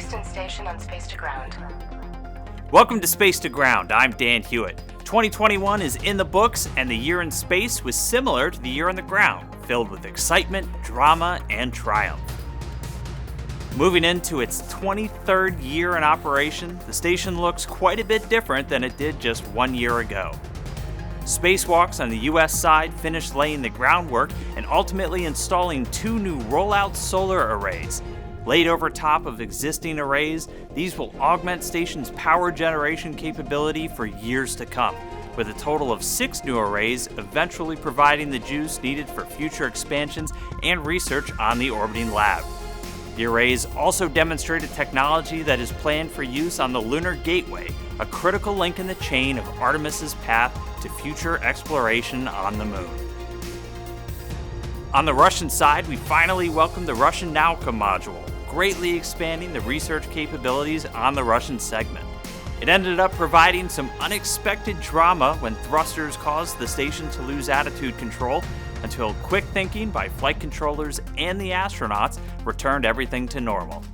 Houston Station on Space to Ground. Welcome to Space to Ground. I'm Dan Hewitt. 2021 is in the books, and the year in space was similar to the year on the ground, filled with excitement, drama, and triumph. Moving into its 23rd year in operation, the station looks quite a bit different than it did just 1 year ago. Spacewalks on the US side finished laying the groundwork and ultimately installing 2 new rollout solar arrays. Laid over top of existing arrays, these will augment station's power generation capability for years to come, with a total of 6 new arrays eventually providing the juice needed for future expansions and research on the orbiting lab. The arrays also demonstrated technology that is planned for use on the Lunar Gateway, a critical link in the chain of Artemis's path to future exploration on the moon. On the Russian side, we finally welcomed the Russian Nauka module, greatly expanding the research capabilities on the Russian segment. It ended up providing some unexpected drama when thrusters caused the station to lose attitude control until quick thinking by flight controllers and the astronauts returned everything to normal.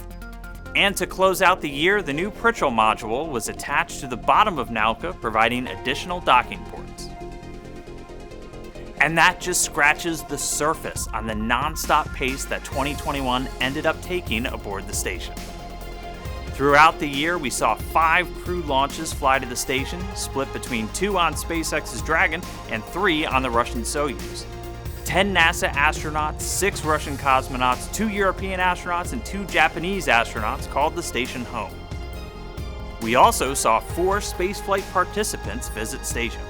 And to close out the year, the new Pritchell module was attached to the bottom of Nauka, providing additional docking ports. And that just scratches the surface on the non-stop pace that 2021 ended up taking aboard the station. Throughout the year, we saw 5 crewed launches fly to the station, split between 2 on SpaceX's Dragon and 3 on the Russian Soyuz. 10 NASA astronauts, 6 Russian cosmonauts, 2 European astronauts, and 2 Japanese astronauts called the station home. We also saw 4 spaceflight participants visit station.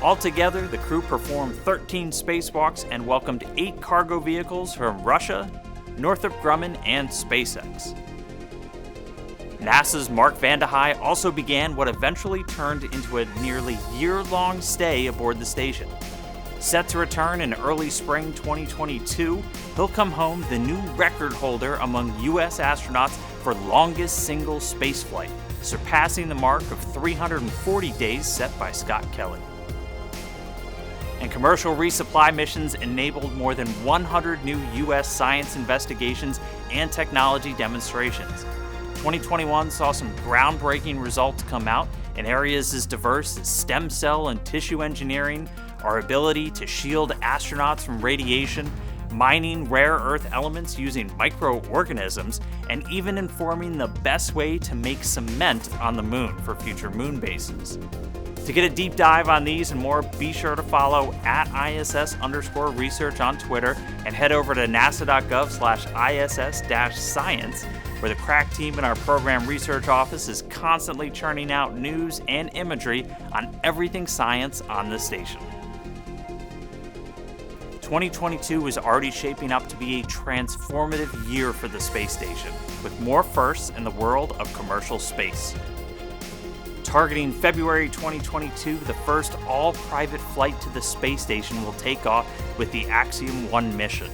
Altogether, the crew performed 13 spacewalks and welcomed 8 cargo vehicles from Russia, Northrop Grumman, and SpaceX. NASA's Mark Vande Hei also began what eventually turned into a nearly year-long stay aboard the station. Set to return in early spring 2022, he'll come home the new record holder among U.S. astronauts for longest single spaceflight, surpassing the mark of 340 days set by Scott Kelly. And commercial resupply missions enabled more than 100 new U.S. science investigations and technology demonstrations. 2021 saw some groundbreaking results come out in areas as diverse as stem cell and tissue engineering, our ability to shield astronauts from radiation, mining rare earth elements using microorganisms, and even informing the best way to make cement on the moon for future moon bases. To get a deep dive on these and more, be sure to follow @ISS_research on Twitter and head over to nasa.gov/ISS-science, where the crack team in our program research office is constantly churning out news and imagery on everything science on the station. 2022 is already shaping up to be a transformative year for the space station, with more firsts in the world of commercial space. Targeting February 2022, the first all-private flight to the space station will take off with the Axiom 1 mission.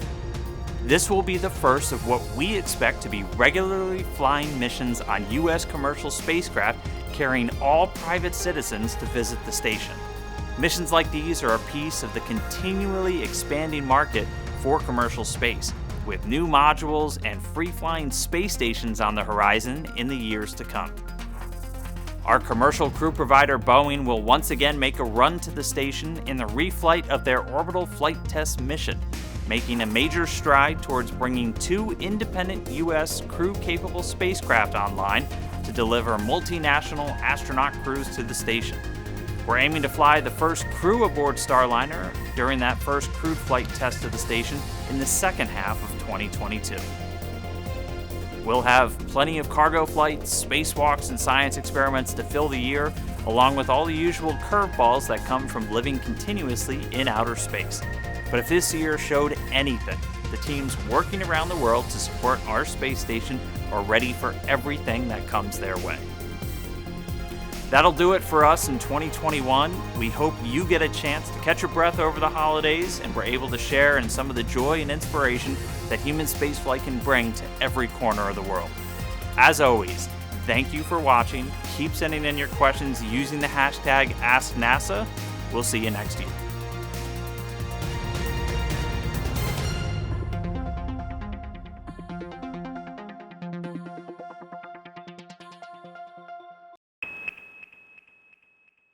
This will be the first of what we expect to be regularly flying missions on U.S. commercial spacecraft carrying all private citizens to visit the station. Missions like these are a piece of the continually expanding market for commercial space, with new modules and free-flying space stations on the horizon in the years to come. Our commercial crew provider Boeing will once again make a run to the station in the reflight of their orbital flight test mission, making a major stride towards bringing 2 independent U.S. crew-capable spacecraft online to deliver multinational astronaut crews to the station. We're aiming to fly the first crew aboard Starliner during that first crewed flight test to the station in the second half of 2022. We'll have plenty of cargo flights, spacewalks, and science experiments to fill the year, along with all the usual curveballs that come from living continuously in outer space. But if this year showed anything, the teams working around the world to support our space station are ready for everything that comes their way. That'll do it for us in 2021. We hope you get a chance to catch your breath over the holidays and we're able to share in some of the joy and inspiration that human spaceflight can bring to every corner of the world. As always, thank you for watching. Keep sending in your questions using the hashtag AskNASA. We'll see you next year.